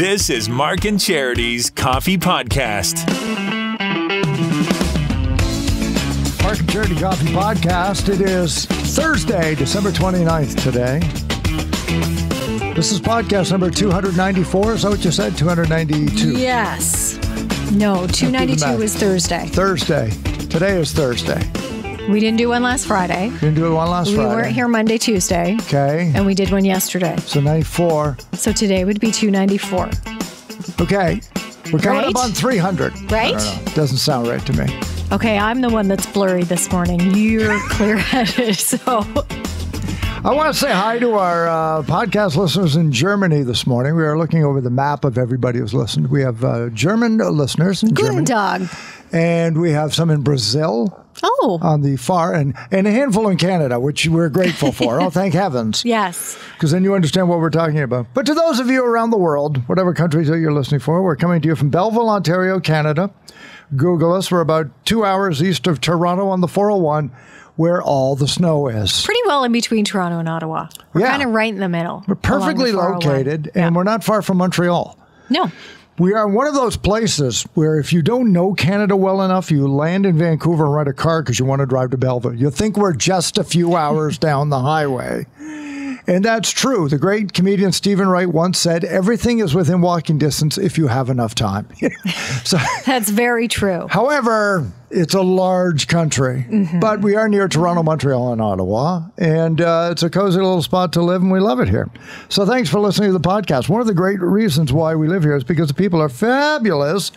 This is Mark and Charity's Coffee Podcast. Mark and Charity Coffee Podcast. It is Thursday, December 29th today. This is podcast number 294. Is that what you said? 292? Yes. No, 292 is Thursday. Thursday. Today is Thursday. We didn't do one last Friday. Didn't do one last Friday. We weren't here Monday, Tuesday. Okay. And we did one yesterday. So 94. So today would be 294. Okay. We're coming up on 300. Right? I don't know. Doesn't sound right to me. Okay, I'm the one that's blurry this morning. You're clear-headed, so... I want to say hi to our podcast listeners in Germany this morning. We are looking over the map of everybody who's listened. We have German listeners in Guten Germany. Tag. And we have some in Brazil. Oh. On the far, and a handful in Canada, which we're grateful for. Oh, thank heavens. Yes. Because then you understand what we're talking about. But to those of you around the world, whatever countries that you're listening for, we're coming to you from Belleville, Ontario, Canada. Google us. We're about 2 hours east of Toronto on the 401, where all the snow is. Pretty well in between Toronto and Ottawa. We're kind of right in the middle. We're perfectly located, and we're not far from Montreal. No. We are one of those places where if you don't know Canada well enough, you land in Vancouver and rent a car because you want to drive to Belleville. You think we're just a few hours down the highway. And that's true. The great comedian Stephen Wright once said, everything is within walking distance if you have enough time. So, that's very true. However, it's a large country, but we are near Toronto, Montreal, and Ottawa, and it's a cozy little spot to live, and we love it here. So thanks for listening to the podcast. One of the great reasons why we live here is because the people are fabulous.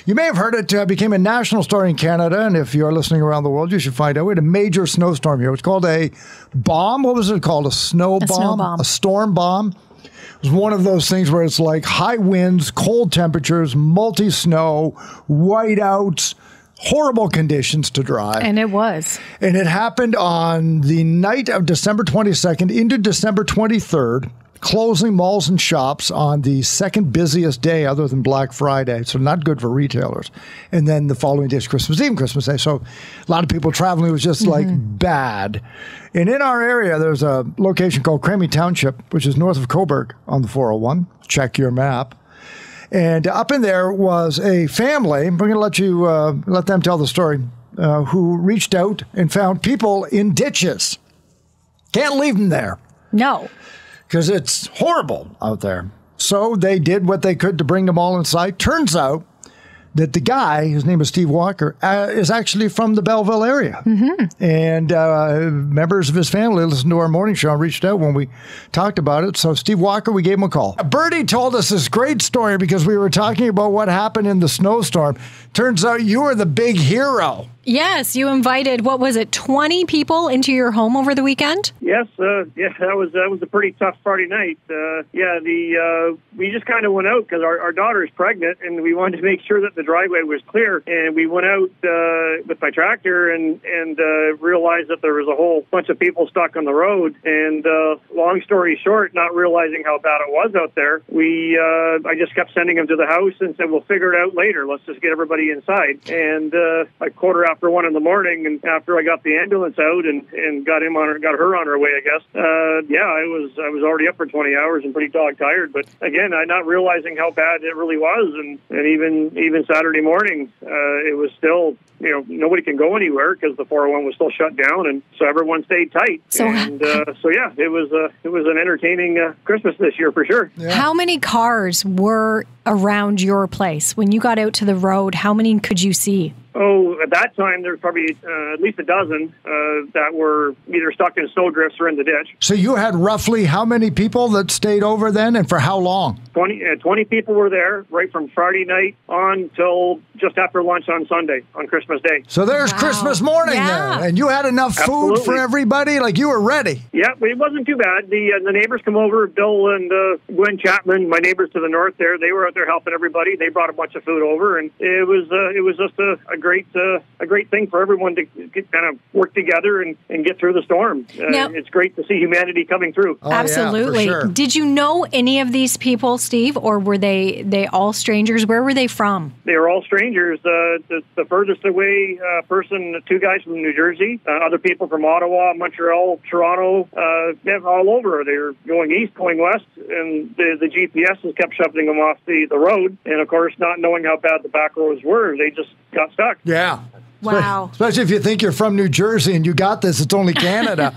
You may have heard it became a national story in Canada, and if you're listening around the world, you should find out. We had a major snowstorm here. It's called a bomb. What was it called? A snow bomb? A storm bomb. It was one of those things where it's like high winds, cold temperatures, multi-snow, whiteouts, horrible conditions to drive. And it was. And it happened on the night of December 22nd into December 23rd, closing malls and shops on the second busiest day other than Black Friday. So not good for retailers. And then the following day is Christmas Eve and Christmas Day. So a lot of people traveling was just like bad. And in our area, there's a location called Cramy Township, which is north of Cobourg on the 401. Check your map. And up in there was a family, we're going to let them tell the story, who reached out and found people in ditches. Can't leave them there. No. Because it's horrible out there. So they did what they could to bring them all inside. Turns out that the guy, his name is Steve Walker, is actually from the Belleville area. And members of his family listened to our morning show and reached out when we talked about it. So Steve Walker, we gave him a call. Bertie told us this great story because we were talking about what happened in the snowstorm. Turns out you were the big hero. Yes, you invited, 20 people into your home over the weekend? Yes, that was a pretty tough Friday night. We just kind of went out because our daughter is pregnant, and we wanted to make sure that the driveway was clear. And we went out with my tractor and realized that there was a whole bunch of people stuck on the road. And long story short, not realizing how bad it was out there, I just kept sending them to the house and said, we'll figure it out later. Let's just get everybody inside. And a quarter after 1 in the morning, and after I got the ambulance out and got her on her way, I guess. I was already up for 20 hours and pretty dog tired. But again, I not realizing how bad it really was, and even Saturday morning, it was still, nobody can go anywhere because the 401 was still shut down, and so everyone stayed tight. It was an entertaining Christmas this year for sure. Yeah. How many cars were around your place when you got out to the road? How many could you see? Oh, at that time, there was probably at least a dozen that were either stuck in snowdrifts or in the ditch. So you had roughly how many people that stayed over then, and for how long? 20 people were there right from Friday night on till just after lunch on Sunday, on Christmas Day. So there's Christmas morning there, and you had enough food for everybody? Like, you were ready? Yeah, it wasn't too bad. The neighbors come over, Bill and Gwen Chapman, my neighbors to the north there, they were out there helping everybody. They brought a bunch of food over, and it was just a great thing for everyone to kind of work together and get through the storm. Now, it's great to see humanity coming through. Oh, absolutely. Yeah, for sure. Did you know any of these people, Steve, or were they all strangers? Where were they from? They were all strangers. The furthest away person, 2 guys from New Jersey, other people from Ottawa, Montreal, Toronto, all over. They were going east, going west, and the GPS has kept shoving them off the road. And, of course, not knowing how bad the back roads were, they just got stuck. Yeah. Wow. Especially if you think you're from New Jersey and you got this, it's only Canada.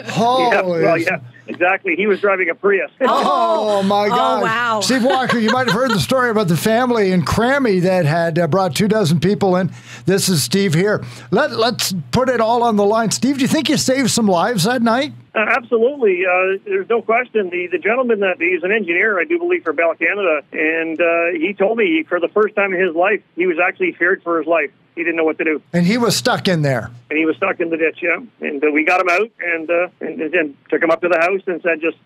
Holy. Yeah, exactly. He was driving a Prius. Oh, my God. Oh, wow. Steve Walker, you might have heard the story about the family in Crammy that had brought 24 people in. This is Steve here. Let's put it all on the line. Steve, do you think you saved some lives that night? Absolutely. There's no question. The gentleman, he's an engineer, I do believe, for Bell Canada, and he told me for the first time in his life, he was actually feared for his life. He didn't know what to do. And he was stuck in there. And he was stuck in the ditch, yeah. And we got him out and then took him up to the house and said, just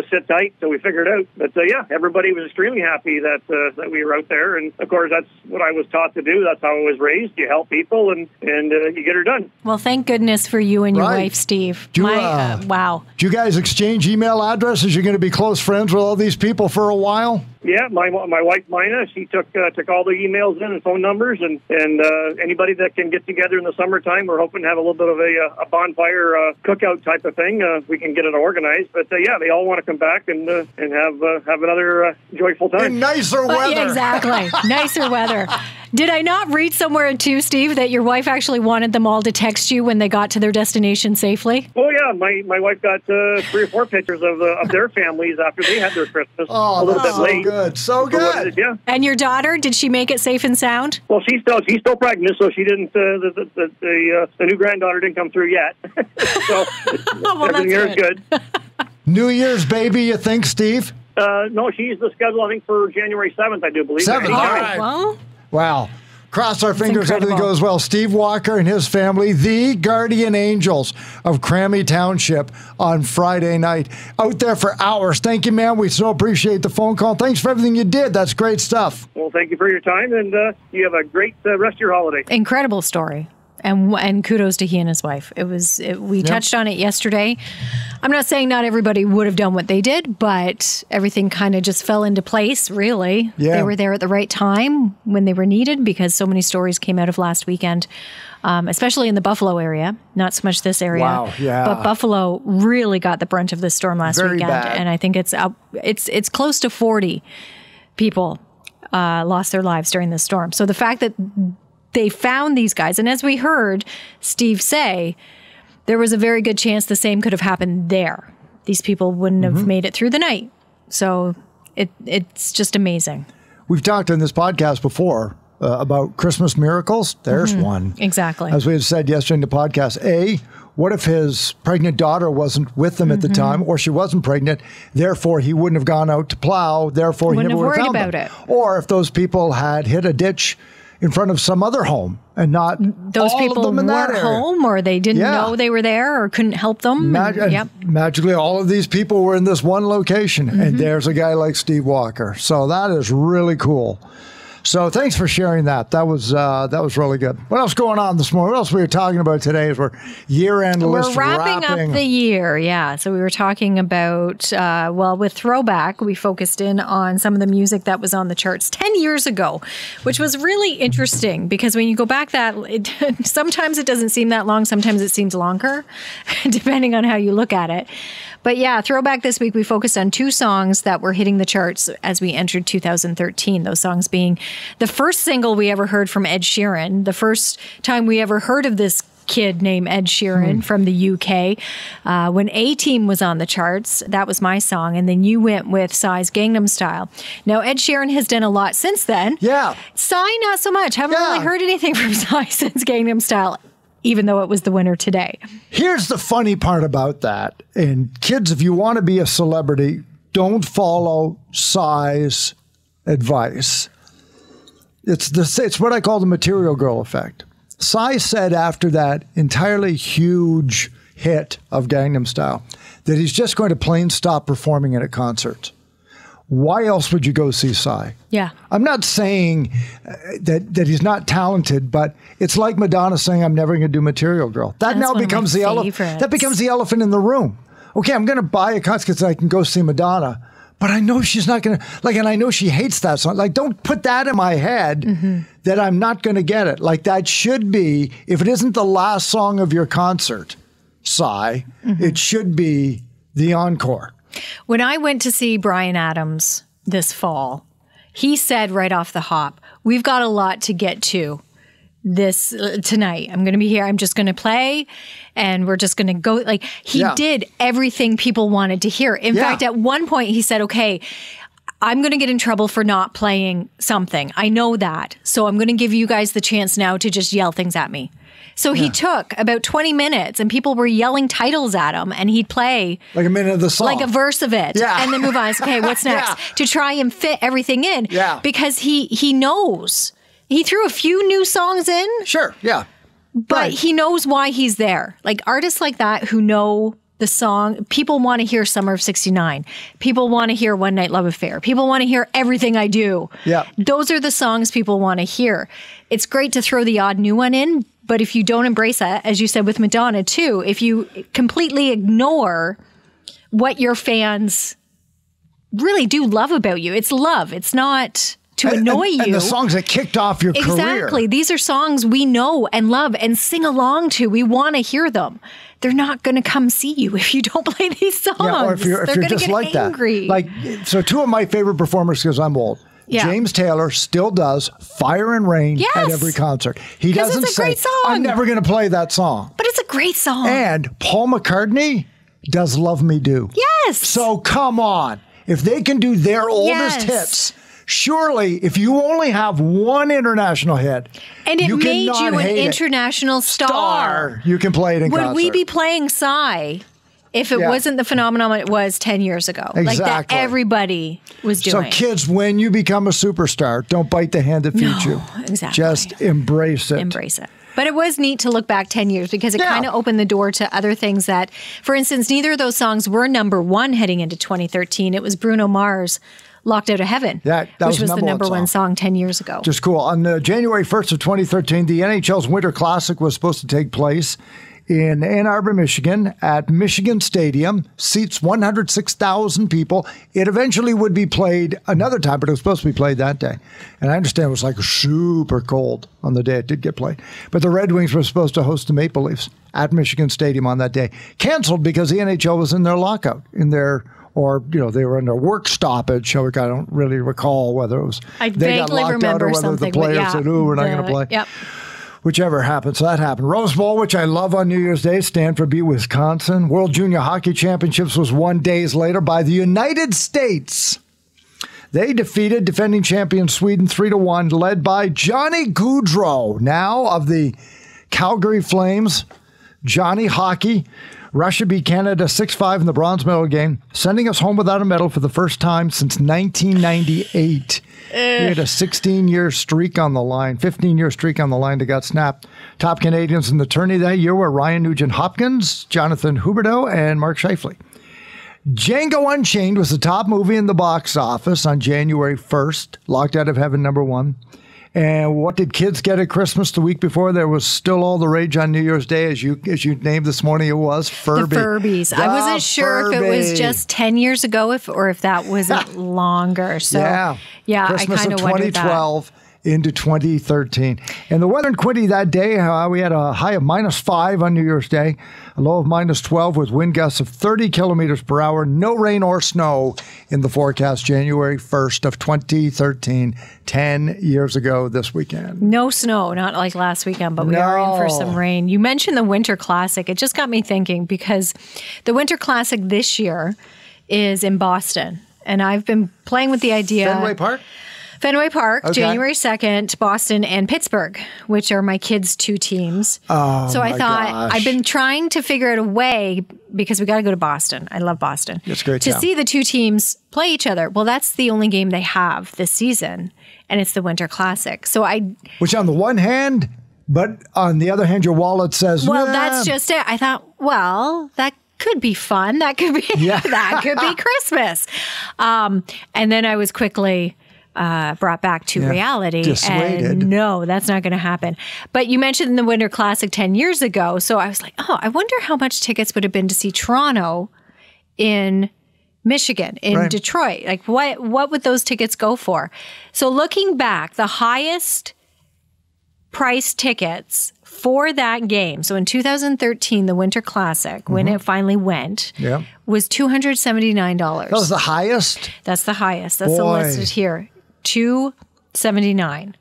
sit tight. So we figured out. But, everybody was extremely happy that we were out there. And, of course, that's what I was taught to do. That's how I was raised. You help people and you get her done. Well, thank goodness for you and your wife, Steve. Wow. Do you guys exchange email addresses? You're going to be close friends with all these people for a while? Yeah, my wife, Mina, she took all the emails in and phone numbers, and anybody that can get together in the summertime, we're hoping to have a little bit of a bonfire cookout type of thing. We can get it organized. But, they all want to come back and have another joyful time. In nicer weather. Yeah, exactly. Nicer weather. Did I not read somewhere, too, Steve, that your wife actually wanted them all to text you when they got to their destination safely? Oh, yeah. My wife got 3 or 4 pictures of their families after they had their Christmas. Oh, a little bit late. Good. So good. Yeah. And your daughter, did she make it safe and sound? Well, she's still pregnant, so she didn't. The new granddaughter didn't come through yet. So everything here is good. New Year's baby, you think, Steve? No, she's the schedule, I think, for January 7th, I do believe. 7th, all right. Well, Wow. Cross our fingers, incredible. everything goes well. Steve Walker and his family, the guardian angels of Crammy Township on Friday night. Out there for hours. Thank you, man. We so appreciate the phone call. Thanks for everything you did. That's great stuff. Well, thank you for your time, and you have a great rest of your holiday. incredible story. And kudos to he and his wife. We touched on it yesterday. I'm not saying not everybody would have done what they did, but everything kind of just fell into place, really. Yeah. They were there at the right time when they were needed because so many stories came out of last weekend, especially in the Buffalo area, not so much this area. Wow, yeah. But Buffalo really got the brunt of this storm last Very weekend. bad. And I think it's close to 40 people lost their lives during this storm. So the fact that they found these guys, and as we heard Steve say, there was a very good chance the same could have happened there. These people wouldn't have made it through the night. So it's just amazing. We've talked on this podcast before about Christmas miracles. There's one. Exactly. As we had said yesterday in the podcast, what if his pregnant daughter wasn't with them at the time, or she wasn't pregnant, therefore he wouldn't have gone out to plow, therefore he Wouldn't never have would have worried found about them. it. Or if those people had hit a ditch in front of some other home and not Those all people of them in that weren't area. home, or they didn't know they were there, or couldn't help them. Magically, all of these people were in this one location, and there's a guy like Steve Walker. So that is really cool. So thanks for sharing that. That was really good. What else going on this morning? What else we were talking about today is we're year-end list We're wrapping up the year, yeah. So we were talking about, with Throwback, we focused in on some of the music that was on the charts 10 years ago, which was really interesting because when you go back sometimes it doesn't seem that long, sometimes it seems longer, depending on how you look at it. But yeah, Throwback this week, we focused on 2 songs that were hitting the charts as we entered 2013. Those songs being the first single we ever heard from Ed Sheeran, the first time we ever heard of this kid named Ed Sheeran from the UK. When A-Team was on the charts, that was my song. And then you went with Psy's Gangnam Style. Now, Ed Sheeran has done a lot since then. Yeah. Psy, not so much. Haven't really heard anything from Psy since Gangnam Style, even though it was the winner today. Here's the funny part about that. And kids, if you want to be a celebrity, don't follow Psy's advice. It's what I call the material girl effect. Psy said after that entirely huge hit of Gangnam Style that he's just going to plain stop performing it at concerts. why else would you go see Psy? Yeah. I'm not saying that he's not talented, but it's like Madonna saying, I'm never going to do Material Girl. That now becomes the elephant. That becomes the elephant in the room. Okay, I'm going to buy a concert so I can go see Madonna, but I know she's not going to, like, and I know she hates that song. Like, don't put that in my head that I'm not going to get it. Like, that should be, if it isn't the last song of your concert, Psy, it should be the encore. When I went to see Bryan Adams this fall, he said right off the hop, we've got a lot to get to this tonight. I'm going to be here. I'm just going to play and we're just going to go. Like, he did everything people wanted to hear. In fact, at one point he said, okay, I'm going to get in trouble for not playing something. I know that. So I'm going to give you guys the chance now to just yell things at me. So he took about 20 minutes and people were yelling titles at him and he'd play like a minute of the song, like a verse of it and then move on. It's, okay, what's next? To try and fit everything in because he knows. He threw a few new songs in. Sure, yeah. But he knows why he's there. Like artists like that who know the song, people want to hear Summer of 69. People want to hear One Night Love Affair. People want to hear Everything I Do. Yeah. Those are the songs people want to hear. It's great to throw the odd new one in, but if you don't embrace that, as you said with Madonna too, if you completely ignore what your fans really do love about you, it's love. It's not to annoy you. And the songs that kicked off your career. Exactly. These are songs we know and love and sing along to. We want to hear them. They're not going to come see you if you don't play these songs. Yeah, or if you're just like angry. that. Like, so two of my favorite performers, because I'm old. Yeah. James Taylor still does Fire and Rain at every concert. He doesn't say, I'm never going to play that song. But it's a great song. And Paul McCartney does Love Me Do. Yes. So come on. If they can do their oldest hits, surely if you only have one international hit, and it made you an international star, you can play it in concert. Would we be playing Psy if it wasn't the phenomenon it was 10 years ago? Exactly. Like that everybody was doing. So kids, when you become a superstar, don't bite the hand that feeds you. Exactly. Just embrace it. Embrace it. But it was neat to look back 10 years because it kind of opened the door to other things that, for instance, neither of those songs were number one heading into 2013. It was Bruno Mars' Locked Out of Heaven, which was the number one song 10 years ago. Just cool. On January 1st of 2013, the NHL's Winter Classic was supposed to take place in Ann Arbor, Michigan, at Michigan Stadium. Seats 106,000 people. It eventually would be played another time, but it was supposed to be played that day. And I understand it was like super cold on the day it did get played. But the Red Wings were supposed to host the Maple Leafs at Michigan Stadium on that day. Canceled because the NHL was in their lockout, or, they were in a work stoppage. I don't really recall whether it was they got locked out or whether the players said, we're not going to play. Yep. Whichever happened. So that happened. Rose Bowl, which I love on New Year's Day, Stanford beat Wisconsin. World Junior Hockey Championships was 1 day later by the United States. They defeated defending champion Sweden 3-1, led by Johnny Gaudreau, now of the Calgary Flames. Johnny Hockey. Russia beat Canada 6-5 in the bronze medal game, sending us home without a medal for the first time since 1998. We had a 16-year streak on the line, 15-year streak on the line that got snapped. Top Canadians in the tourney that year were Ryan Nugent-Hopkins, Jonathan Huberdeau, and Mark Scheifele. Django Unchained was the top movie in the box office on January 1st, Locked Out of Heaven #1. And what did kids get at Christmas the week before? There was still all the rage on New Year's Day, as you named this morning. It was Furby. The Furbies. I wasn't sure if it was just 10 years ago, or if that was longer. So yeah, Christmas I kind of of wondered 2012 into 2013. And the weather in Quinte that day, we had a high of -5 on New Year's Day, a low of -12 with wind gusts of 30 kilometers per hour. No rain or snow in the forecast. January 1st of 2013, 10 years ago this weekend. No snow, not like last weekend, but we are in for some rain. You mentioned the Winter Classic. It just got me thinking because the Winter Classic this year is in Boston. And I've been playing with the idea. Fenway Park, okay. January 2nd, Boston and Pittsburgh, which are my kids' two teams. Oh, so I thought, I've been trying to figure out a way, because we got to go to Boston. I love Boston. It's great to see the two teams play each other. Well, that's the only game they have this season, and it's the Winter Classic. Which on the one hand, but on the other hand, your wallet says, well, that's just it. I thought, well, that could be fun. That could be that could be Christmas. And then I was quickly brought back to reality. Dissuaded. And no, that's not going to happen. But you mentioned the Winter Classic 10 years ago. So I was like, oh, I wonder how much tickets would have been to see Toronto in Michigan, in Detroit. Like what would those tickets go for? So looking back, the highest price tickets for that game, so in 2013, the Winter Classic, when it finally went, was $279. That was the highest? That's the highest. That's listed here. $279.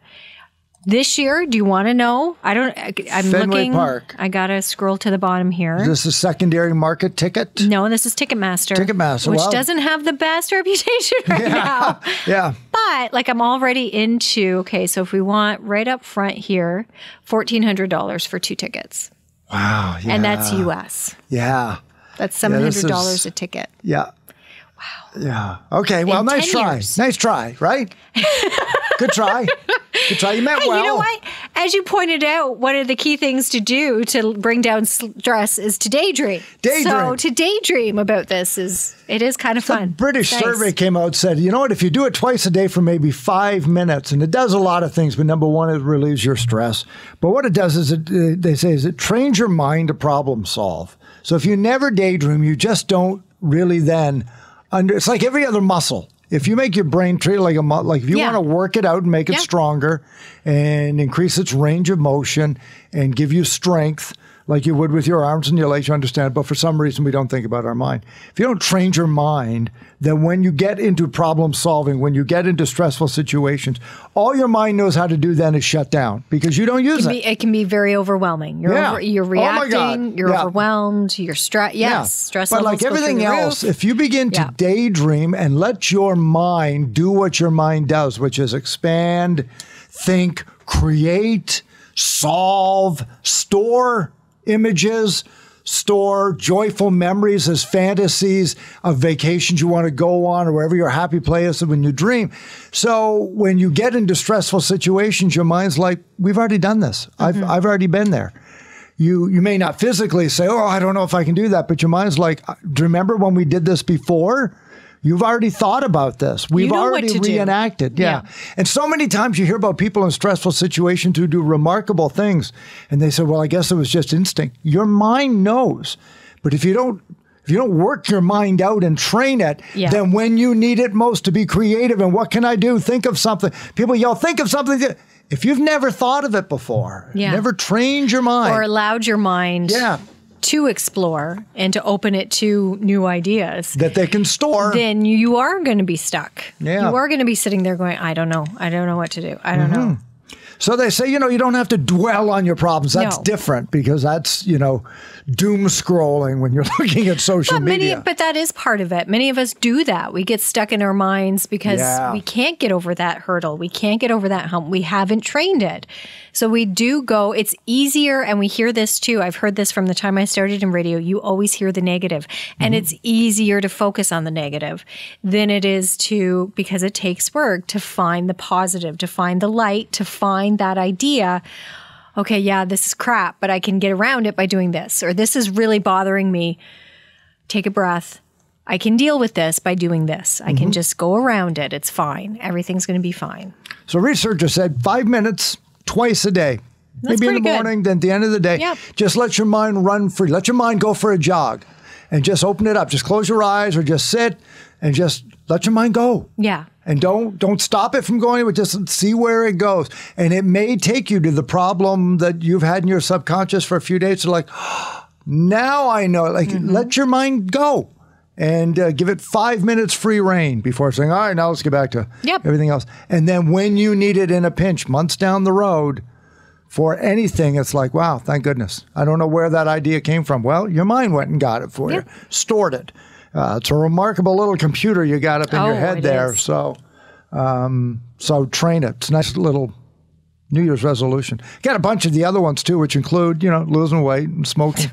This year, do you want to know? I'm Fenway looking. Park. I got to scroll to the bottom here. Is this a secondary market ticket? No, this is Ticketmaster. Ticketmaster, which doesn't have the best reputation right now. Yeah. But like I'm already into, okay, so if we want right up front here, $1,400 for 2 tickets. Wow. Yeah. And that's US. Yeah. That's $700 a ticket. Yeah. Wow. Yeah. Okay. Well, nice try. Years. Nice try, right? Good try. Good try. You meant well. You know what? As you pointed out, one of the key things to do to bring down stress is to daydream. So to daydream about this is kind of fun. A British survey came out and said, you know what, if you do it twice a day for maybe 5 minutes, and it does a lot of things, but number one, it relieves your stress. But what it does is it trains your mind to problem solve. So if you never daydream, you just don't really then it's like every other muscle. If you make your brain treat it like a muscle, like if you want to work it out and make it stronger and increase its range of motion and give you strength, like you would with your arms and your legs, you understand. But for some reason, we don't think about our mind. If you don't train your mind, then when you get into problem solving, when you get into stressful situations, all your mind knows how to do then is shut down because you don't use it. It can be very overwhelming. You're reacting, you're overwhelmed, you're stressed. Yes, stress but levels like everything else, if you begin to daydream and let your mind do what your mind does, which is expand, think, create, solve, store images, store joyful memories as fantasies of vacations you want to go on or wherever your happy place is when you dream. So when you get into stressful situations, your mind's like, we've already done this. I've already been there. You may not physically say, oh, I don't know if I can do that, but your mind's like, do you remember when we did this before? You've already thought about this. We've already reenacted. Yeah. And so many times you hear about people in stressful situations who do remarkable things. And they say, well, I guess it was just instinct. Your mind knows. But if you don't work your mind out and train it, then when you need it most to be creative and what can I do? Think of something. People yell, think of something. If you've never thought of it before, never trained your mind. Or allowed your mind to explore and to open it to new ideas that they can store, then you are going to be stuck. Yeah. You are going to be sitting there going, I don't know what to do. I don't know. So they say, you don't have to dwell on your problems. That's different because that's, doom scrolling when you're looking at social media. But that is part of it. Many of us do that. We get stuck in our minds because we can't get over that hurdle. We can't get over that hump. We haven't trained it. So we do go, it's easier, and we hear this too. I've heard this from the time I started in radio. You always hear the negative. And it's easier to focus on the negative than it is because it takes work to find the positive, to find the light, to find that idea. Okay, this is crap, but I can get around it by doing this. Or this is really bothering me. Take a breath. I can deal with this by doing this. I can just go around it. It's fine. Everything's going to be fine. So researchers said 5 minutes twice a day. That's maybe in the morning, then at the end of the day. Just let your mind run free. Let your mind go for a jog and just open it up. Just close your eyes or just sit and just let your mind go. Yeah. And don't stop it from going, but just see where it goes. And it may take you to the problem that you've had in your subconscious for a few days. So like, now I know. Like, let your mind go and give it 5 minutes free rein before saying, all right, now let's get back to everything else. And then when you need it in a pinch, months down the road, for anything, it's like, wow, thank goodness. I don't know where that idea came from. Well, your mind went and got it for you, stored it. It's a remarkable little computer you got up in your head there. Is. So train it. It's a nice little New Year's resolution. Got a bunch of the other ones too, which include, losing weight and smoking.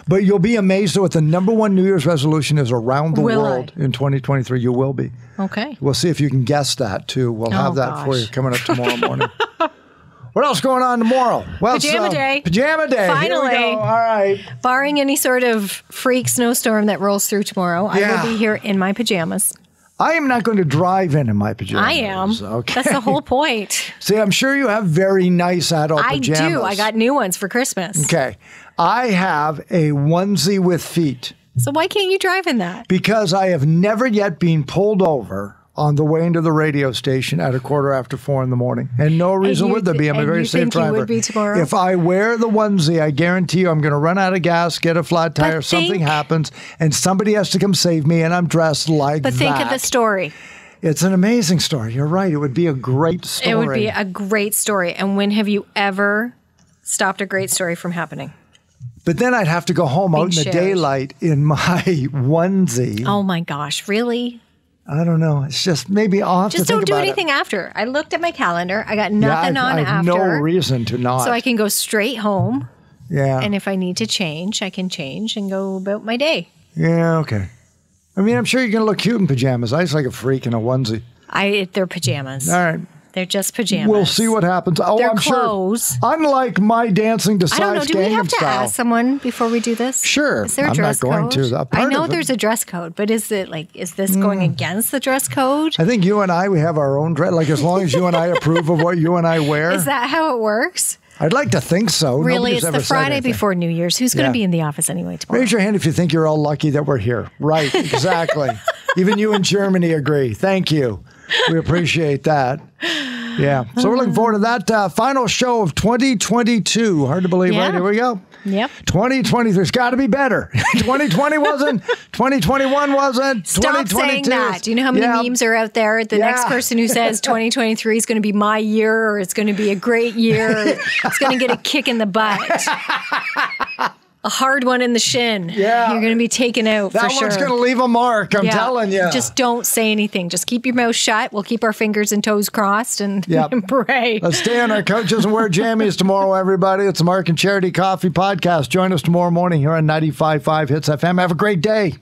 But you'll be amazed at what the number one New Year's resolution is around the world in 2023. You will be. Okay. We'll see if you can guess that too. We'll have that for you coming up tomorrow morning. What else going on tomorrow? Well, Pajama day. Pajama day. Finally. Here we go. All right. Barring any sort of freak snowstorm that rolls through tomorrow, I will be here in my pajamas. I am not going to drive in my pajamas. I am. Okay. That's the whole point. See, I'm sure you have very nice adult pajamas. I do. I got new ones for Christmas. Okay. I have a onesie with feet. So why can't you drive in that? Because I have never yet been pulled over on the way into the radio station at 4:15 in the morning. And no reason would there be. I'm a very safe driver. You would be tomorrow? If I wear the onesie, I guarantee you I'm going to run out of gas, get a flat tire, something happens, and somebody has to come save me, and I'm dressed like that. But think of the story. It's an amazing story. You're right. It would be a great story. It would be a great story. And when have you ever stopped a great story from happening? But then I'd have to go home out in the daylight in my onesie. Oh my gosh, really? I don't know. It's just maybe I'll have to think about it. Just don't do anything after. I looked at my calendar. I got nothing on I have after. no reason to not. So I can go straight home. Yeah. And if I need to change, I can change and go about my day. Yeah, okay. I mean, I'm sure you're going to look cute in pajamas. I just like a freak in a onesie. They're pajamas. All right. They're just pajamas. We'll see what happens. Oh, They're I'm clothes. sure. Unlike my dancing to I don't know. size Do we have Gangnam to Style. ask someone before we do this? Sure. Is there a I'm dress not going code? to. I know there's a dress code, but is this going against the dress code? I think you and I, we have our own dress. Like as long as you and I approve of what you and I wear. Is that how it works? I'd like to think so. Really, Nobody's it's ever the said Friday anything. before New Year's. Who's going to be in the office anyway tomorrow? Raise your hand if you think you're all lucky that we're here. Right, exactly. Even you in Germany agree. Thank you. We appreciate that. Yeah. So we're looking forward to that final show of 2022. Hard to believe, right? Here we go. Yep. 2020, there's got to be better. 2020 wasn't. 2021 wasn't. Stop saying that. Do you know how many memes are out there? The next person who says 2023 is going to be my year, or it's going to be a great year, it's going to get a kick in the butt. A hard one in the shin. Yeah. You're going to be taken out for sure. That one's going to leave a mark, I'm telling you. Just don't say anything. Just keep your mouth shut. We'll keep our fingers and toes crossed and pray. Let's stay on our couches and wear jammies tomorrow, everybody. It's the Mark and Charity Coffee Podcast. Join us tomorrow morning here on 95.5 Hits FM. Have a great day.